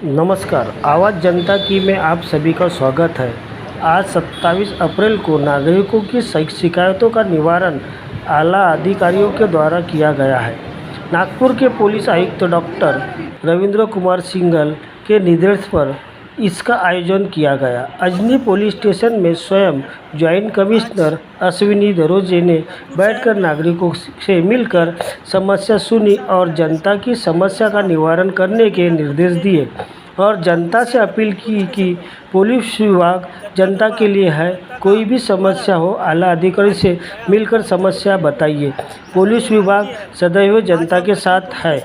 नमस्कार, आवाज़ जनता की में आप सभी का स्वागत है। आज 27 अप्रैल को नागरिकों की शिकायतों का निवारण आला अधिकारियों के द्वारा किया गया है। नागपुर के पुलिस आयुक्त डॉक्टर रविंद्र कुमार सिंघल के निर्देश पर इसका आयोजन किया गया। अजनी पुलिस स्टेशन में स्वयं ज्वाइंट कमिश्नर अश्विनी दरोजे ने बैठकर नागरिकों से मिलकर समस्या सुनी और जनता की समस्या का निवारण करने के निर्देश दिए और जनता से अपील की कि पुलिस विभाग जनता के लिए है। कोई भी समस्या हो आला अधिकारी से मिलकर समस्या बताइए। पुलिस विभाग सदैव जनता के साथ है।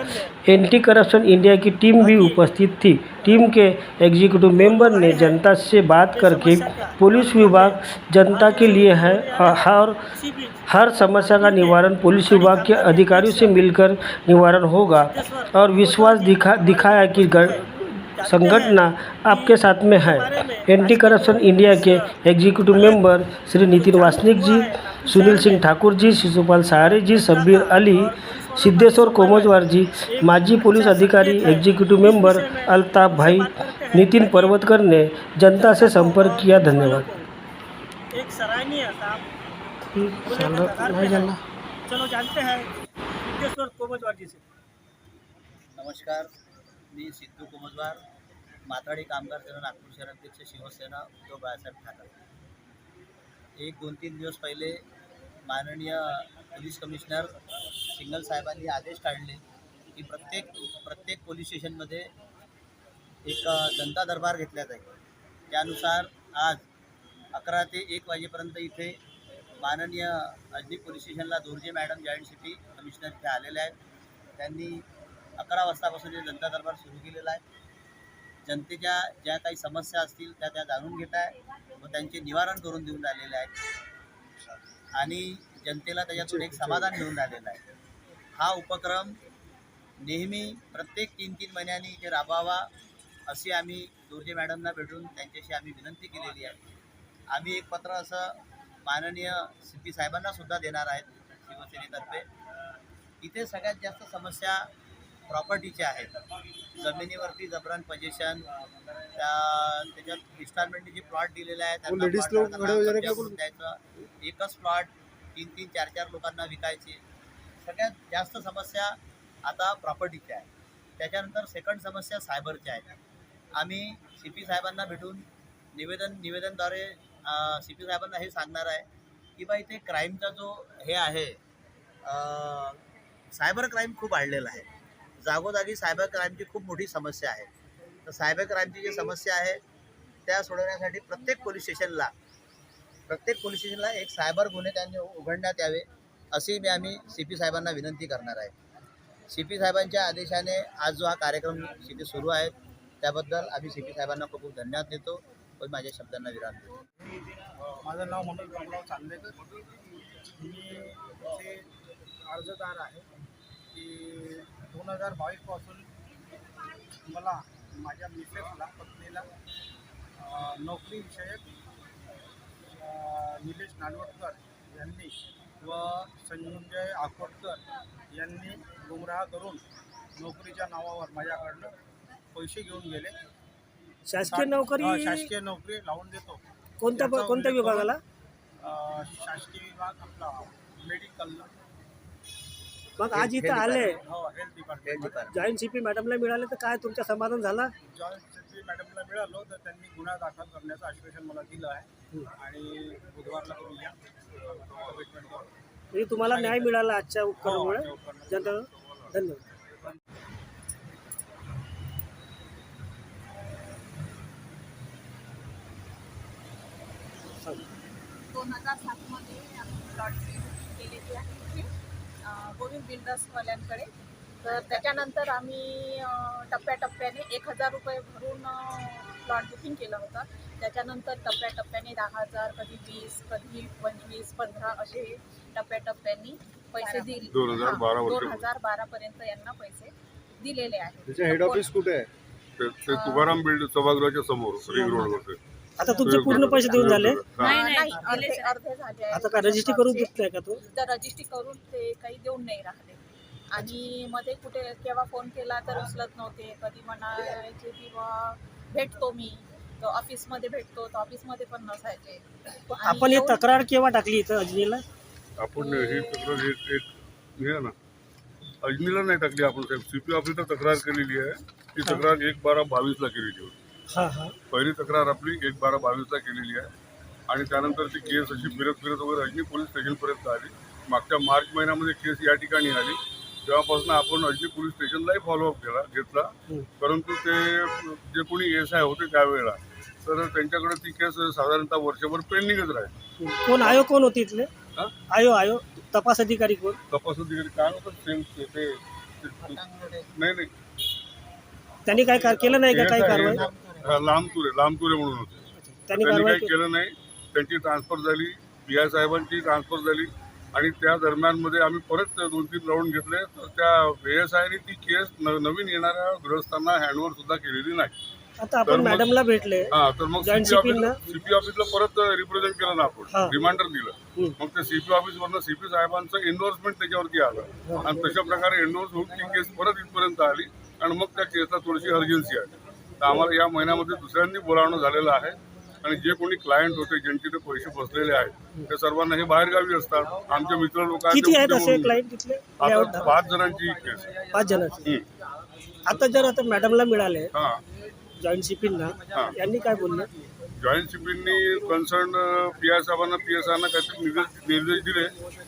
एंटी करप्शन इंडिया की टीम भी उपस्थित थी। टीम के एग्जीक्यूटिव मेंबर ने जनता से बात करके पुलिस विभाग जनता के लिए है और हर समस्या का निवारण पुलिस विभाग के अधिकारियों से मिलकर निवारण होगा और विश्वास दिखाया कि संगठन आपके साथ में है। एंटी करप्शन इंडिया के एग्जीक्यूटिव मेंबर श्री नितिन वासनिक जी, सुनील सिंह ठाकुर जी, शिशुपाल सहारे जी, शब्बीर अली, सिद्धेश्वर कोमजवार जी, माजी पुलिस अधिकारी एग्जीक्यूटिव मेंबर अल्ताफ भाई, नितिन पर्वतकर ने जनता से संपर्क किया। धन्यवाद। एक सराहनीय काम चलो जानते हैं सिद्धेश्वर कोमजवार जी से। नमस्कार, मी सिद्धू कोमजवार, माथाडी कामगार सेना नागपूर शहराध्यक्ष, शिवसेना, उद्धव बाळासाहेब ठाकरे। 1-2-3 दिवस पहिले माननीय पोलीस कमिशनर सिंघल साहेबांनी आदेश काढले की प्रत्येक पोलीस स्टेशनमध्ये एक जनता दरबार घेतला जाईल। त्यानुसार आज 11 ते 1 वाजेपर्यंत इथे माननीय अजनी पोलीस स्टेशनला Dorje madam joint city commissioner इथे आलेले आहेत। त्यांनी 11 वाजतापासून हे जनता दरबार सुरू केलेला आहे। जनतेच्या ज्या काही समस्या असतील त्या जाणून घेत आहे व त्यांचे निवारण करून देऊन राहिलेले आहेत आणि जनतेला त्याच्यातून एक समाधान मिळून राहिलेलं आहे। हा उपक्रम नेहमी प्रत्येक 3-3 महिन्यांनी इथे राबवावा अशी आम्ही दोरजे मॅडमना भेटून त्यांच्याशी आम्ही विनंती केलेली आहे। आम्ही एक पत्र असं माननीय CP साहेबांना सुद्धा देणार आहेत शिवसेनेतर्फे। इथे सगळ्यात जास्त समस्या प्रॉपर्टीचे आहेत। जमिनीवरती जबरन पोझिशन, त्याच्यात इन्स्टॉलमेंटचे जे प्लॉट दिलेले आहेत द्यायचं, एकच प्लॉट 3-3, 4-4 लोकांना विकायचे। सगळ्यात जास्त समस्या आता प्रॉपर्टीच्या आहे। त्याच्यानंतर सेकंड समस्या सायबरच्या आहे। आम्ही CP साहेबांना भेटून निवेदनद्वारे CP साहेबांना हे सांगणार आहे की बा इथे क्राईमचा जो हे आहे, सायबर क्राईम खूप वाढलेला आहे। जागोजागी सायबर क्राईमची खूप मोठी समस्या आहे। तर सायबर क्राईमची जी समस्या आहे त्या सोडवण्यासाठी प्रत्येक पोलीस स्टेशनला एक सायबर गुन्हे त्यांनी उघडण्यात यावे अशी आम्ही CP साहेबांना विनंती करणार आहे। CP साहेबांच्या आदेशाने आज जो हा कार्यक्रम इथे सुरू आहे त्याबद्दल आम्ही CP साहेबांना खूप खूप धन्यवाद देतो व माझ्या शब्दांना विराम देतो। माझं नाव मनोज बाबूराव चांदेकर, मी इथे अर्जदार आहे की 2022 पासून मला माझ्या मिसेसला पत्नीला नोकरीविषयक निलेश नाडवटकर यांनी व संजय आकोटकर यांनी गुमराह करून नोकरीच्या नावावर माझ्याकडनं पैसे घेऊन गेले। शासकीय नोकरी लावून देतो। कोणत्या विभागाला? शासकीय विभाग आपला मेडिकलला। मग आज इथं आले, हेल्थ डिपार्टमेंट जॉईंट CP मॅडमला मिळाले तर काय तुमचं समाधान झालं? जॉईंट CP मॅडमला मिळालो तर त्यांनी गुन्हा दाखल करण्याचं आश्वासन मला दिलं आहे आणि बुधवारला करून या म्हणजे तुम्हाला न्याय मिळाला आजच्या उपक्रमामुळे जनता। धन्यवाद। 2007 मध्ये आम्ही प्लॉट केलेली आहे इथे गोविंद बिल्डर्सवाल्यांकडे। तर त्याच्यानंतर आम्ही टप्प्याटप्प्याने 1000 रुपये भरून प्लॉट बुकिंग केलं होतं। त्याच्यानंतर टप्प्याटप्प्याने 10,000, कधी 20, कधी 25, 15 असे टप्प्याटप्प्याने पैसे दिले। 2012 पर्यंत यांना पैसे दिलेले आहेत। हेड ऑफिस कुठे आहे? ते तुकाराम बिल्ड सभागृहाच्या समोर रिंग रोडवर। आता तुमचे पूर्ण पैसे देऊन झाले? नाही, अर्धे झाले। आता काय रजिस्ट्री करून देत नाही का? तो तर रजिस्ट्री करून ते काही देऊन नाही राहिले। आणि मध्ये कुठे केव्हा फोन केला तर उचलत नव्हते. कधी म्हणायचे की बा भेटतो मी, तर ऑफिसमध्ये भेटतो, तर ऑफिसमध्ये पण नसायचे. आणि आपण ही येऊन- तक्रार केव्हा टाकली इथं अजनीला? आपण ही तक्रार हे आहे ना, अजनीला नाही टाकली आपण साहेब, CP ऑफिसला तक्रार केलेली आहे. ती तक्रार 1/12/22 केलेली होती. हां हां. पहिली तक्रार आपली 1/12/22 केलेली आहे आणि त्यानंतर ती केस अशी फिरत वगैरे अजनी पोलीस स्टेशनपर्यंत आली. मागच्या मार्च महिन्यामध्ये केस या ठिकाणी आली. तेव्हापासून आपण अजनी पोलीस स्टेशनलाही फॉलोअप घेतला. परंतु ते जे कोणी SI होते त्यावेळेला, तर त्यांच्याकडे ती केस साधारणतः वर्षभर पेंडिंगच राहील. कोण आयो कोण होते इथले? हा? आयो तपास अधिकारी कोण? तपास अधिकारी काय होतं नाही त्यांनी काय केलं नाही का काही कारवाई? लांबतुरे म्हणून होते. त्यांनी त्यांनी कारवाई काही केलं नाही. त्यांची ट्रान्सफर झाली, PI साहेबांची ट्रान्सफर झाली आणि त्या दरम्यानमध्ये आम्ही परत 2-3 राऊंड घेतले. तर त्या ASIने ती केस नवीन येणाऱ्या गृहस्थांना हँडओव्हर सुद्धा केलेली नाही. आता आपण मॅडमला भेटले, तर मग जॉईंट CP ऑफिसला परत रिप्रेझेंट केलं ना आपण, हा. रिमाइंडर दिलं. मग ते CP ऑफिसवरनं CP साहेबांचं एन्डोर्समेंट त्याच्यावरती आलं आणि तशा प्रकारे एन्डोर्स होऊन ती केस परत इथपर्यंत आली आणि मग त्या केसला थोडीशी अर्जन्सी आली. तर आम्हाला या महिन्यामध्ये दुसऱ्यांनी बोलावणं झालेलं आहे आणि जे कोणी क्लायंट होते, ज्यांचे ते पैसे बसलेले आहेत, ते सर्वांना हे बाहेरगावी असतात. आमचे मित्र लोक किती आहेत असे आहेत. क्लायंट तिथले? आता 5 जणांची ही केस आहे. 5 जणांचे. आता जर आता मॅडमला मिळाले हा जॉईंट CPना, यांनी काय बोलले? जॉईंट CPनी कन्सर्न PI साहेबांना PSIना काहीतरी निर्देश दिले.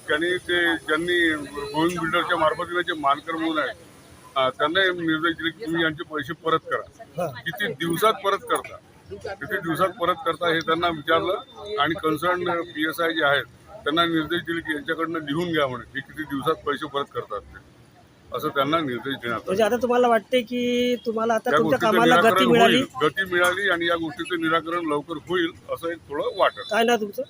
ज्यांनी गोविंद बिल्डरच्या मार्फत जे मानकर म्हणून आहेत, त्यांना निर्देश दिले की तुम्ही यांचे पैसे परत करा. किती दिवसात परत करता हे त्यांना विचारलं आणि कन्सर्न PSI जे आहेत त्यांना निर्देश दिले की यांच्याकडनं लिहून घ्या म्हणे, हे किती दिवसात पैसे परत करतात ते, असं त्यांना निर्देश देण्यात आले. म्हणजे आता तुम्हाला वाटते की तुम्हाला आता त्या तुमच्या गोष्टीचं कामाला गती निराकरण मिळाली? मिळाली आणि या गोष्टीचं निराकरण लवकर होईल असं एक थोडं वाटत. काय ना तुमचं?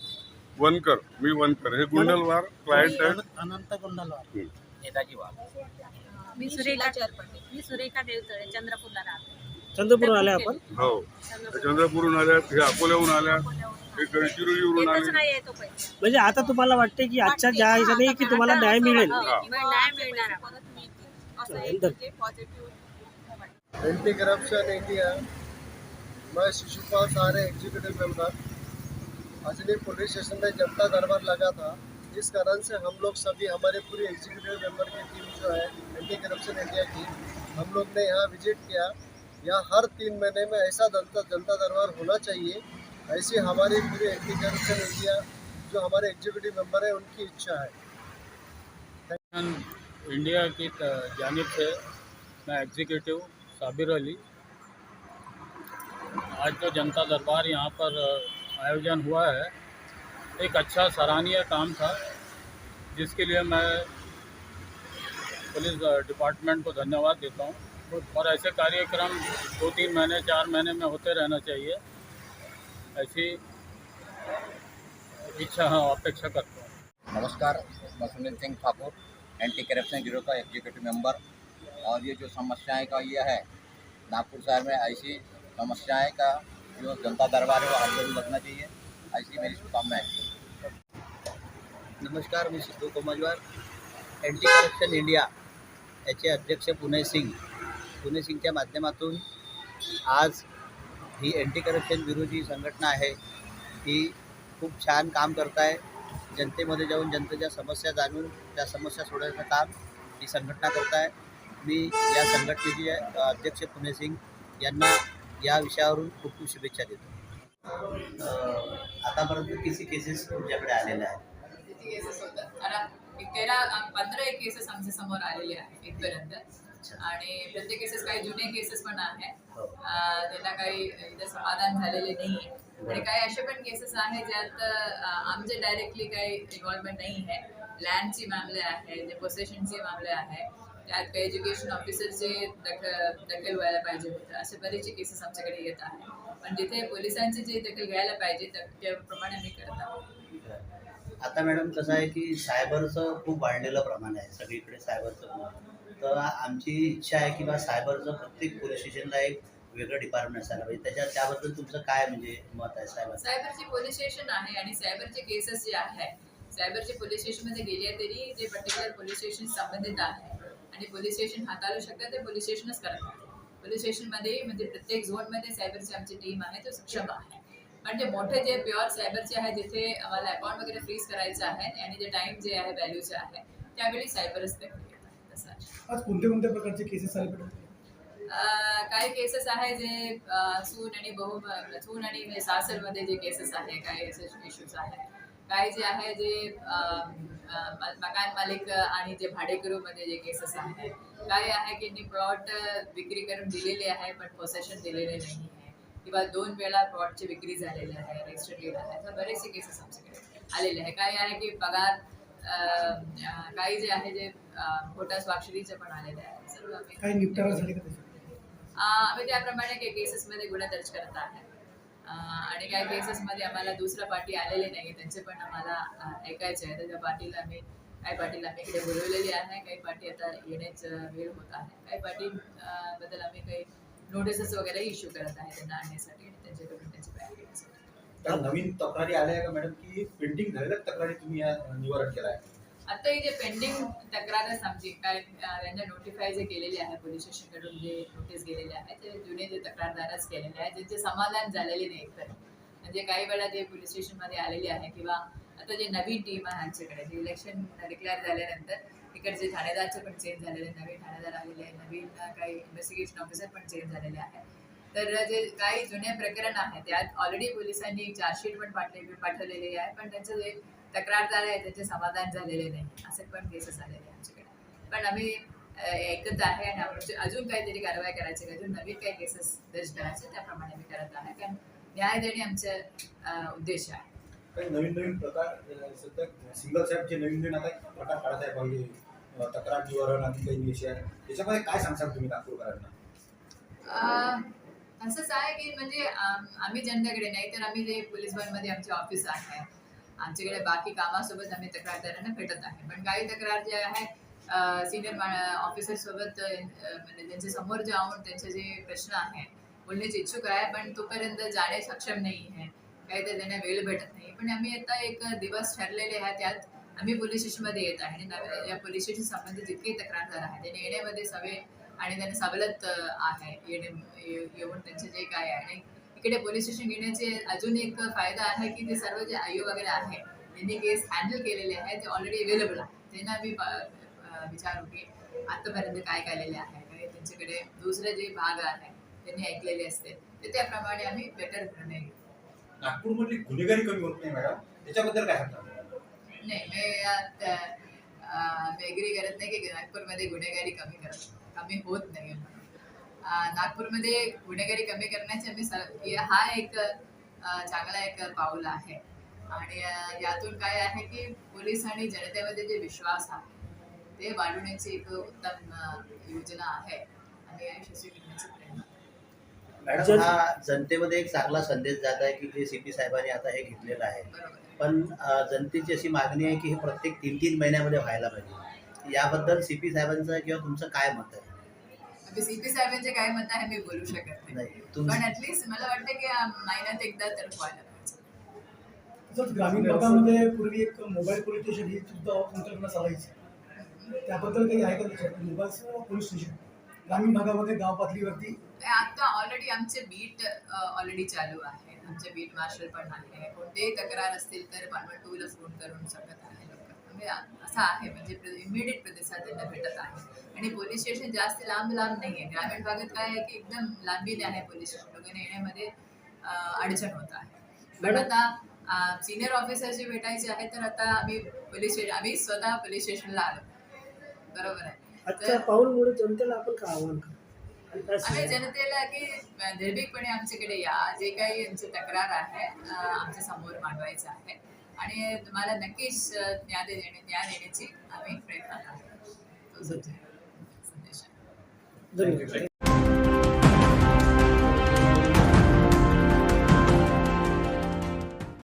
वनकर, मी वनकर, हे गुंडलवार क्लायंट आहेत. अनंत गुंडलवार, नेताजी वाघ. मी सुरेखा देवतळे, चंद्रपूरला राहते. चंद्रपूरहून आले आपण? हो, चंद्रपूरहून आल्यात, हे अकोल्याहून आल्यात, हे गडचिरोलीवरून येतच आले. नाही आहे तो पैसे. म्हणजे आता तुम्हाला वाटते की आजच्या ज्या हिशोबाने की तुम्हाला न्याय मिळेल? न्याय मिळणार आहे. परत मिळतील असं एक म्हणजे पॉझिटिव्ह वाटतं. एंटी करप्शन इंडिया, मैं शिशुपाल सारे executive member. Ajni police station में जनता दरबार लगा था, इस कारण से हम लोग सभी, हमारे पूरी एग्जीक्यूटिव मेंबर की टीम जो है एंटी करप्शन इंडिया की, हम लोग ने यहाँ विजिट किया। यहाँ हर 3 महीने में ऐसा जनता दरबार होना चाहिए, ऐसी हमारी पूरी एंटी करप्शन इंडिया जो हमारे एग्जीक्यूटिव मेंबर है उनकी इच्छा है। इंडिया की जानिब से मैं एग्जीक्यूटिव साबिर अली, आज जो जनता दरबार यहाँ पर आयोजन हुआ है, एक अच्छा सराहनीय काम था, जिसके लिए मैं पुलिस डिपार्टमेंट को धन्यवाद देता हूँ। और ऐसे कार्यक्रम 2-3 महीने 4 महीने में होते रहना चाहिए, ऐसी इच्छा अपेक्षा करता हूँ। नमस्कार, मैं Sunil Singh Thakur, anti corruption bureau का एग्जीक्यूटिव मेंबर। और ये जो समस्याएं का ये है, नागपुर शहर में ऐसी समस्याएं का जो जनता दरबार है वो हर दिन लगना चाहिए, ऐसी मेरी शुभकामनाएं है। नमस्कार, मी सिद्धू कोमजवार, एंटी करप्शन इंडिया याचे अध्यक्ष पुणे सिंगच्या माध्यमातून आज ही एंटी करप्शन ब्युरो जी संघटना आहे ही खूप छान काम करत आहे. जनतेमध्ये जाऊन जनतेच्या समस्या जाणून त्या समस्या सोडवण्याचं काम ही संघटना करत आहे. मी या संघटनेचे अध्यक्ष पुणे सिंग यांना या विषयावरून खूप खूप शुभेच्छा देतो. आतापर्यंत किती केसेस तुमच्याकडे आलेल्या आहेत? एक 13-15 केसेस आमच्या समोर आलेले आहेत इथपर्यंत, आणि प्रत्येक केसेस काही जुने केसेस पण आहेत, त्यांना काही इथं समाधान झालेले नाही आहे. आणि काही असे पण केसेस आहेत ज्यात आमचे डायरेक्टली काही इन्व्हॉल्वमेंट नाही आहे. लँडची मामले आहे, जे पोसेशनचे मामले आहे, त्यात काही एज्युकेशन ऑफिसरचे दखल व्हायला पाहिजे होतं, असे बरेचसे केसेस आमच्याकडे येत आहेत. पण जिथे पोलिसांची जे दखल घ्यायला पाहिजे त्याप्रमाणे आम्ही करत आहोत. आता मॅडम कसं आहे की सायबरचं खूप वाढलेलं प्रमाण आहे सगळीकडे सायबरचं. तर आमची इच्छा आहे की बा सायबरचं प्रत्येक पोलीस स्टेशनला एक वेगळं डिपार्टमेंट असायला पाहिजे. त्याबद्दल तुमचं काय म्हणजे मत आहे? सायबरचे पोलीस स्टेशन आहे आणि सायबरचे केसेस जे आहेत, सायबरचे पोलीस स्टेशनमध्ये गेले तरी जे पर्टिक्युलर पोलीस स्टेशन संबंधित आहे आणि पोलीस स्टेशन हाताळू शकतात ते पोलीस स्टेशनच करतात. पोलीस स्टेशनमध्ये म्हणजे प्रत्येक झोनमध्ये सायबरची आमची टीम आहे तो सक्षम आहे. पण जे मोठे जे प्युअर सायबरचे आहे जिथे आम्हाला अकाउंट वगैरे फ्रीज करायचं आहे आणि जे टाइम जे आहे व्हॅल्यूचे आहे त्यावेळी सायबरच ते घेतात. तसं आहे. आज कोणत्या प्रकारचे केसेस आले मॅडम? काही केसेस आहे जे सून आणि सासरमध्ये जे केसेस आहे काही इश्यूज आहे. काही जे आहे जे मकान मालिक आणि जे भाडेकरूमध्ये जे केसेस आहे. काही आहे की प्लॉट विक्री करून दिलेली आहे पण पोसेशन दिलेले नाही आहे किंवा 2 वेळा प्लॉटची विक्री झालेली आहे रजिस्टर्ड आहे. तर बरेचसे केसेस आमच्याकडे आलेले आहे. काही आहे की पगार काही जे आहे जे खोट्या स्वाक्षरीचे पण आलेले आहे. सर्व आम्ही काही निपटारा झाले का? आम्ही त्याप्रमाणे काही केसेसमध्ये गुन्हे दर्ज करत आहे आणि काही केसेसमध्ये आम्हाला दुसरा पार्टी आलेले नाही त्यांचे पण आम्हाला ऐकायचे आहे. तर त्या पार्टीला आम्ही इकडे बोलवलेली आहे. काही पार्टी आता येण्याचं वेळ होत आहे. काही पार्टी बद्दल आम्ही काही नोटिसेस वगैरे इश्यू करत आहे त्यांना आणण्यासाठी आणि त्यांच्याकडून त्यांची बॅग घेण्यासाठी. त्या नवीन तक्रारी आल्या आहे का मॅडम की पेंडिंग झालेल्या तक्रारी तुम्ही या निवारण केला आहे? आता ही जे पेंडिंग तक्रारच आमची काय त्यांना नोटिफाय जे केलेले आहे पोलीस स्टेशनकडून जे नोटीस गेलेले आहे ते जुने जे तक्रारदारच केलेले आहे ज्यांचे समाधान झालेले नाही. तर म्हणजे काही वेळा जे पोलीस स्टेशनमध्ये आलेले आहे किंवा आता जे नवीन टीम आहे आमच्याकडे जे इलेक्शन डिक्लेअर झाल्यानंतर तिकडचे ठाणेदारचे पण चेंज झालेले नवीन ठाणेदार आलेले आहे. नवीन काही इन्व्हेस्टिगेशन ऑफिसर पण चेंज झालेले आहे. तर जे काही जुने प्रकरण आहे त्यात ऑलरेडी पोलिसांनी चार्जशीट पण पाठवलेली आहे पण त्यांचं जे तक्रारदार आहे त्याचे समाधान झालेले नाही असे पण केसेस आलेले आमच्याकडे. पण आम्ही ऐकत आहे आणि आमचे अजून काहीतरी कारवाई करायची अजून नवीन काही केसेस दर्ज करायचे त्याप्रमाणे आम्ही करत आहे कारण न्याय देणे आमचा उद्देश आहे. काही नवीन प्रकार सध्या सिंगल साईडचे नवीन आता प्रकार काढत आहे म्हणजे तक्रार निवारण आणि काही विषय त्याच्यामध्ये काय सांगसाल तुम्ही नागपूरकरांना? असंच आहे की म्हणजे आम्ही जनतेकडे नाही तर आम्ही जे पोलीस भवनमध्ये आमचे ऑफिस आहे आमच्याकडे बाकी कामासोबत आम्ही तक्रारदारांना भेटत आहे. पण काही तक्रार जे आहे सिनियर ऑफिसरसोबत म्हणजे त्यांच्या समोर जाऊन त्यांचे जे प्रश्न आहे बोलण्याची इच्छुक आहे पण तोपर्यंत जाणे सक्षम नाही आहे. काही तर त्यांना वेळ भेटत नाही. पण आम्ही आता एक दिवस ठरलेले आहे त्यात आम्ही पोलीस स्टेशनमध्ये येत आहे आणि या पोलीस स्टेशन संबंधित जितके तक्रारदार आहे त्यांनी येण्यामध्ये सवय आणि त्यांना सवलत आहे येऊन त्यांचे जे काय आहे. आणि इकडे पोलीस स्टेशन घेण्याचे अजून एक फायदा आहे की ते सर्व जे आयु वगैरे आहे त्यांनी केस हँडल केलेले आहे ते ऑलरेडी अवेलेबल आहे. त्यांना आम्ही विचारू की आतापर्यंत काय केलेले आहे काही त्यांच्याकडे दुसरे जे भाग आहे त्यांनी ऐकलेले असते तर त्याप्रमाणे आम्ही बेटर निर्णय घेऊ. नागपूरमधली गुन्हेगारी कमी होत नाही मॅडम त्याच्याबद्दल काय सांगता? नाही मी एग्री करत नाही की नागपूरमध्ये गुन्हेगारी कमी होत नाही. नागपूरमध्ये गुन्हेगारी कमी करण्याचे आम्ही हा एक चांगला एक पाऊल आहे आणि यातून काय आहे की पोलीस आणि जनतेमध्ये जे विश्वास आहे ते वाढवण्याची एक उत्तम योजना आहे आणि यशस्वी करण्याचा प्रयत्न. मॅडम हा जनतेमध्ये एक चांगला संदेश जात आहे की जे CP साहेबांनी आता हे घेतलेलं आहे. पण जनतेची अशी मागणी आहे की हे प्रत्येक 3-3 महिन्यामध्ये व्हायला पाहिजे. याबद्दल CP साहेबांचं किंवा तुमचं काय मत आहे? CP साहेबांचे काय मत आहे मी बोलू शकत नाही पण ऍटलीस्ट मला वाटतं की महिन्यात एकदा तर व्हायला पाहिजे. तसंच ग्रामीण भागामध्ये पूर्वी एक मोबाईल पोलीस स्टेशन ही सुद्धा संकल्पना चालायची त्याबद्दल काही आहे का? मोबाईल पोलीस स्टेशन ग्रामीण भागामध्ये गाव पातळीवरती आता ऑलरेडी आमचे बीट ऑलरेडी चालू आहे. आमचे बीट मार्शल पण आहे. कोणतेही तक्रार असतील तर 112ला फोन करून सांगत आहे लोक. म्हणजे असं आहे म्हणजे इमिडिएट प्रतिसाद त्यांना भेटत आहे आणि पोलीस स्टेशन जास्त लांब नाही आहे. ग्रामीण भागात काय आहे की एकदम लांबीने आहे पोलीस स्टेशन लोकांना येण्यामध्ये अडचण होत आहे. पण आता सिनियर ऑफिसर जे भेटायचे आहे तर आता आम्ही स्वतः पोलीस स्टेशनला आलो. बरोबर आहे. आजच्या पाऊलमुळे जनतेला आपण काय आव्हान करू? आम्ही जनतेला की निर्भीकपणे आमच्याकडे या जे काही यांची तक्रार आहे आमच्या समोर मांडवायचं आहे आणि तुम्हाला नक्कीच न्याय देण्याची आम्ही प्रयत्न करतो. तो संदेश आहे. धन्यवाद.